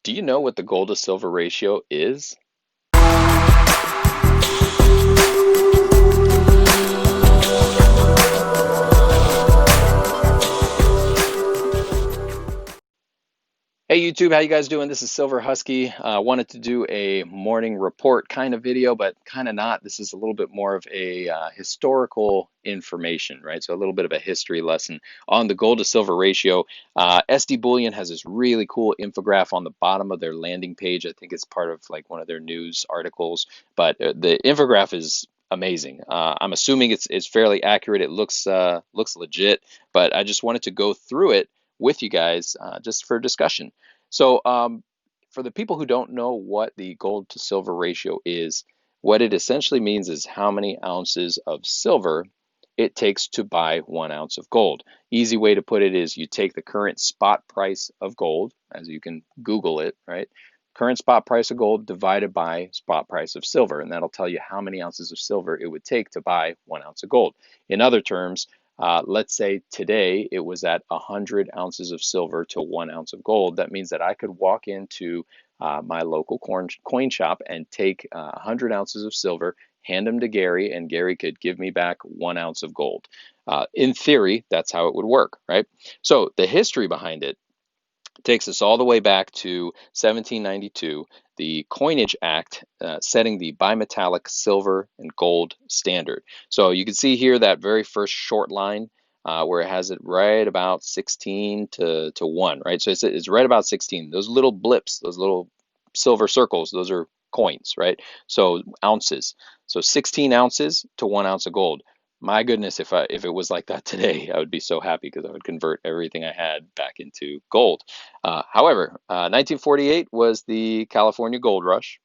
Do you know what the gold to silver ratio is? Hey YouTube, how you guys doing? This is Silver Husky. Wanted to do a morning report kind of video, but kind of not. This is a little bit more of a historical information, right? So a little bit of a history lesson on the gold to silver ratio. SD Bullion has this really cool infograph on the bottom of their landing page. I think it's part of like one of their news articles, but the infograph is amazing. I'm assuming it's fairly accurate. It looks legit, but I just wanted to go through it with you guys just for discussion. So, for the people who don't know what the gold to silver ratio is, what it essentially means is how many ounces of silver it takes to buy 1 ounce of gold. Easy way to put it is you take the current spot price of gold, as you can Google it, right? Current spot price of gold divided by spot price of silver, and that'll tell you how many ounces of silver it would take to buy 1 ounce of gold. In other terms, let's say today it was at 100 ounces of silver to 1 ounce of gold. That means that I could walk into my local coin shop and take 100 ounces of silver, hand them to Gary, and Gary could give me back 1 ounce of gold. In theory, that's how it would work, right? So the history behind it takes us all the way back to 1792, the Coinage Act setting the bimetallic silver and gold standard. So you can see here that very first short line where it has it right about 16 to 1, right? So it's right about 16. Those little blips, those little silver circles, those are coins, right? So ounces. So 16 ounces to 1 ounce of gold. My goodness, if it was like that today, I would be so happy because I would convert everything I had back into gold. However, 1948 was the California Gold Rush.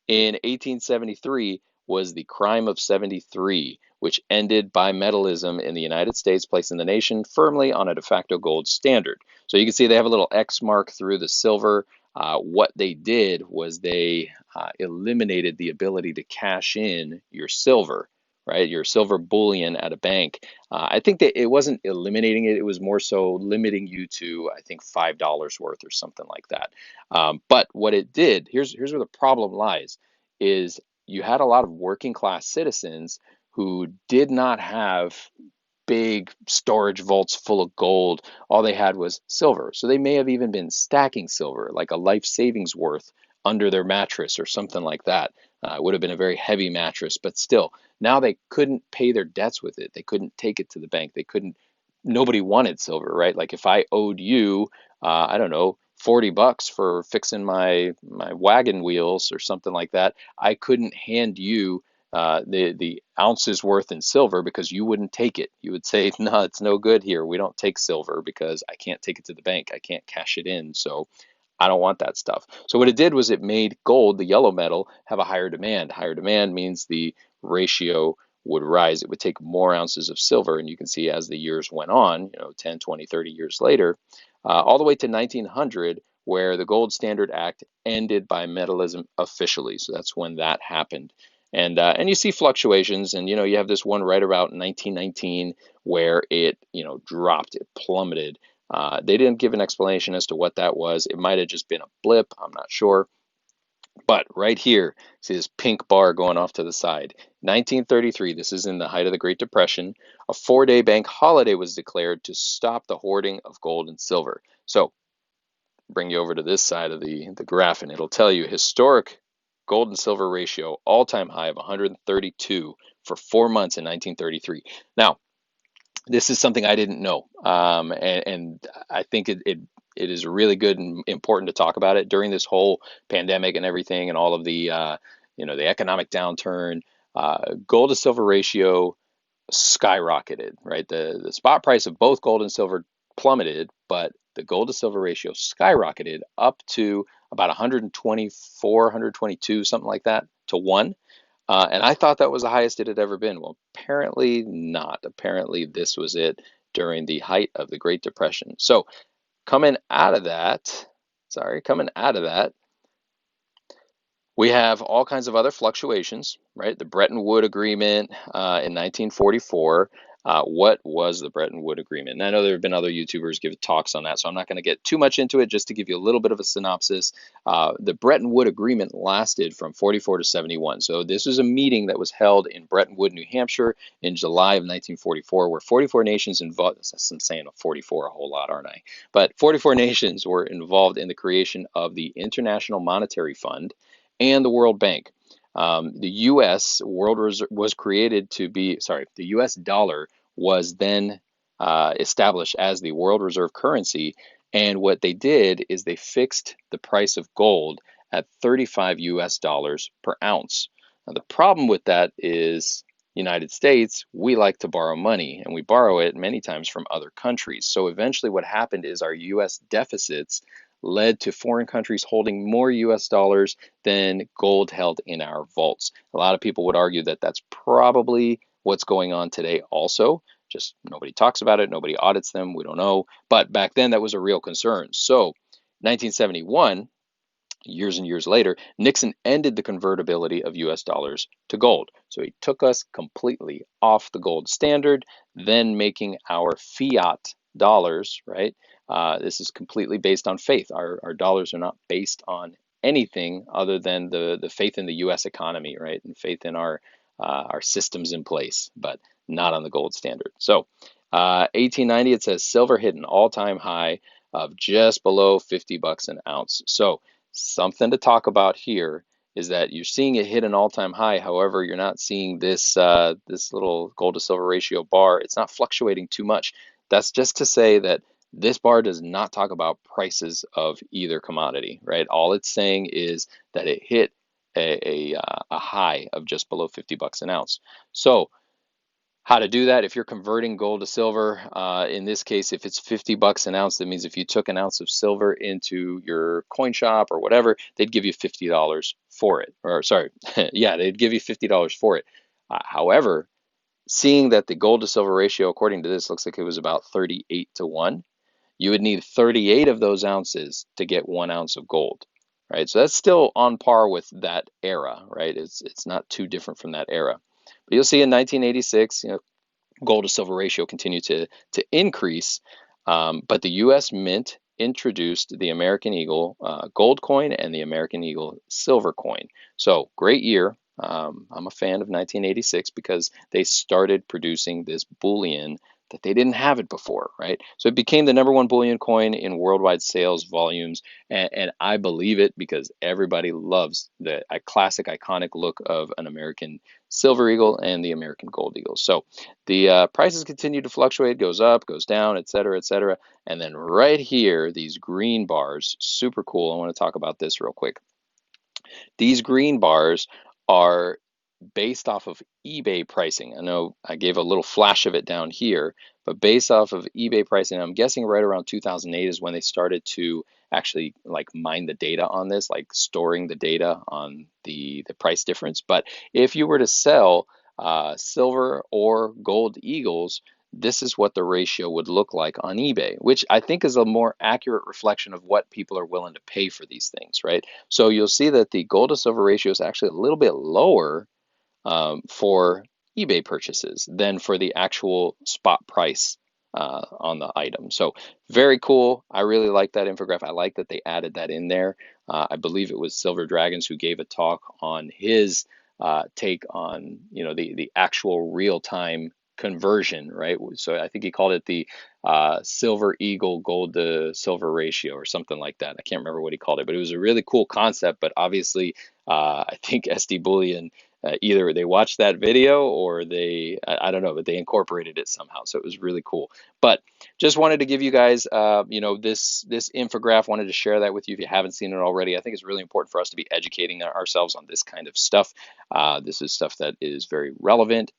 In 1873 was the Crime of 73, which ended bimetallism in the United States, placing the nation firmly on a de facto gold standard. So you can see they have a little X mark through the silver. What they did was they eliminated the ability to cash in your silver, right? Your silver bullion at a bank. I think that it wasn't eliminating it, it was more so limiting you to, I think, $5 worth or something like that. But what it did, here's where the problem lies, is you had a lot of working class citizens who did not have big storage vaults full of gold. All they had was silver. So they may have even been stacking silver, like a life savings worth under their mattress or something like that. It would have been a very heavy mattress, but still, now they couldn't pay their debts with it. They couldn't take it to the bank. They couldn't, nobody wanted silver, right? Like if I owed you, I don't know, $40 for fixing my wagon wheels or something like that, I couldn't hand you the ounces worth in silver because you wouldn't take it. You would say, no, it's no good here. We don't take silver because I can't take it to the bank. I can't cash it in. So I don't want that stuff. So what it did was it made gold, the yellow metal, have a higher demand. Higher demand means the ratio would rise. It would take more ounces of silver. And you can see as the years went on, 10, 20, 30 years later, all the way to 1900, where the Gold Standard Act ended bimetallism officially. So that's when that happened. And you see fluctuations, and you have this one right about 1919 where it dropped, it plummeted. They didn't give an explanation as to what that was. It might have just been a blip, I'm not sure. But right here, see this pink bar going off to the side. 1933, this is in the height of the Great Depression, a 4-day bank holiday was declared to stop the hoarding of gold and silver. So bring you over to this side of the graph, and it'll tell you historic gold and silver ratio, all-time high of 132 for 4 months in 1933. Now, this is something I didn't know, and I think it is really good and important to talk about it during this whole pandemic and everything, and all of the the economic downturn. Gold to silver ratio skyrocketed, right? The spot price of both gold and silver plummeted, but the gold to silver ratio skyrocketed up to about 124, 122, something like that to 1. And I thought that was the highest it had ever been. Well, apparently not. Apparently this was it during the height of the Great Depression. So coming out of that, we have all kinds of other fluctuations, right? The Bretton Woods Agreement in 1944. What was the Bretton Woods Agreement? And I know there have been other YouTubers give talks on that, so I'm not going to get too much into it. Just to give you a little bit of a synopsis, the Bretton Woods Agreement lasted from 44 to 71. So this was a meeting that was held in Bretton Woods, New Hampshire in July of 1944, where 44 nations involved. I'm saying 44 a whole lot, aren't I? But 44 nations were involved in the creation of the International Monetary Fund and the World Bank. The U.S. World Reserve was created to be, sorry, the U.S. dollar was then established as the world reserve currency. And what they did is they fixed the price of gold at 35 US dollars per ounce. Now, the problem with that is United States, we like to borrow money and we borrow it many times from other countries. So eventually what happened is our US deficits led to foreign countries holding more US dollars than gold held in our vaults. A lot of people would argue that that's probably what's going on today also. Just nobody talks about it, nobody audits them, we don't know. But back then that was a real concern. So 1971, years and years later, Nixon ended the convertibility of US dollars to gold. So he took us completely off the gold standard, then making our fiat dollars, right? This is completely based on faith. Our dollars are not based on anything other than the faith in the US economy, right? And faith in our systems in place, but not on the gold standard. So 1890, it says silver hit an all-time high of just below 50 bucks an ounce. So something to talk about here is that you're seeing it hit an all-time high. However, you're not seeing this little gold to silver ratio bar. It's not fluctuating too much. That's just to say that this bar does not talk about prices of either commodity, right? All it's saying is that it hit a high of just below 50 bucks an ounce. So how to do that? If you're converting gold to silver, in this case, if it's 50 bucks an ounce, that means if you took an ounce of silver into your coin shop or whatever, they'd give you $50 for it. Or sorry, yeah, they'd give you $50 for it. However, seeing that the gold to silver ratio, according to this, looks like it was about 38 to 1, you would need 38 of those ounces to get 1 ounce of gold, right? So that's still on par with that era, right? It's not too different from that era. But you'll see in 1986, gold to silver ratio continued to increase, but the U.S. Mint introduced the American Eagle gold coin and the American Eagle silver coin. So great year. I'm a fan of 1986 because they started producing this bullion that they didn't have it before, right? So it became the #1 bullion coin in worldwide sales volumes, and I believe it because everybody loves the classic, iconic look of an American silver eagle and the American gold eagle. So the prices continue to fluctuate, goes up, goes down, et cetera, et cetera. And then right here, these green bars, super cool. I want to talk about this real quick. These green bars are based off of eBay pricing. I know I gave a little flash of it down here, but based off of eBay pricing, I'm guessing right around 2008 is when they started to actually like mine the data on this, like storing the data on the price difference. But if you were to sell silver or gold eagles, this is what the ratio would look like on eBay, which I think is a more accurate reflection of what people are willing to pay for these things, right? So you'll see that the gold to silver ratio is actually a little bit lower for eBay purchases than for the actual spot price on the item. So very cool. I really like that infograph. I like that they added that in there. I believe it was Silver Dragons who gave a talk on his take on the actual real time conversion, right? So I think he called it the silver eagle gold to silver ratio or something like that. I can't remember what he called it, but it was a really cool concept. But obviously, I think SD Bullion either they watched that video or I don't know, but they incorporated it somehow. So it was really cool. But just wanted to give you guys, this infograph. Wanted to share that with you if you haven't seen it already. I think it's really important for us to be educating ourselves on this kind of stuff. This is stuff that is very relevant.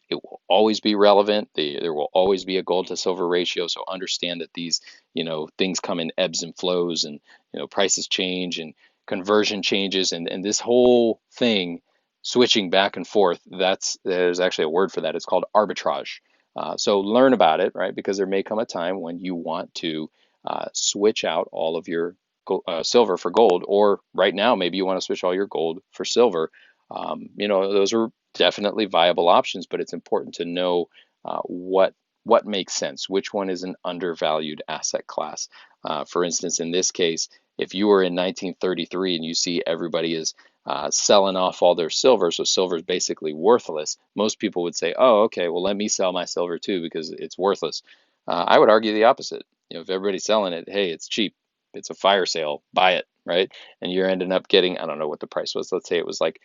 It will always be relevant. There will always be a gold to silver ratio. So understand that these, things come in ebbs and flows, and prices change and conversion changes, and this whole thing switching back and forth. There's actually a word for that. It's called arbitrage. So learn about it, right? Because there may come a time when you want to switch out all of your silver for gold, or right now maybe you want to switch all your gold for silver. Those are definitely viable options, but it's important to know what makes sense, which one is an undervalued asset class. For instance, in this case, if you were in 1933 and you see everybody is selling off all their silver, so silver is basically worthless, most people would say, oh, okay, well, let me sell my silver too because it's worthless. I would argue the opposite. If everybody's selling it, hey, it's cheap, it's a fire sale, buy it, right? And you're ending up getting, I don't know what the price was, let's say it was like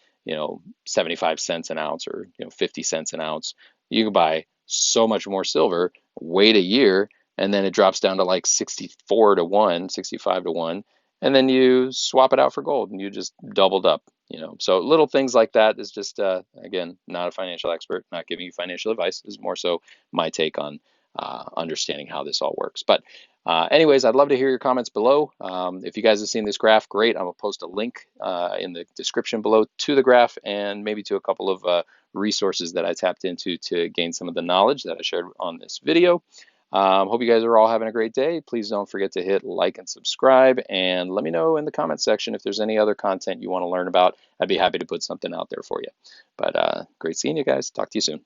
75 cents an ounce or 50 cents an ounce. You can buy so much more silver, wait a year, and then it drops down to like 64 to 1, 65 to 1, and then you swap it out for gold and you just doubled up. So little things like that is just again, not a financial expert, not giving you financial advice. This is more so my take on understanding how this all works. But anyways, I'd love to hear your comments below. If you guys have seen this graph, great. I'm gonna post a link in the description below to the graph and maybe to a couple of resources that I tapped into to gain some of the knowledge that I shared on this video. Hope you guys are all having a great day. Please don't forget to hit like and subscribe, and let me know in the comment section if there's any other content you want to learn about. I'd be happy to put something out there for you. But great seeing you guys. Talk to you soon.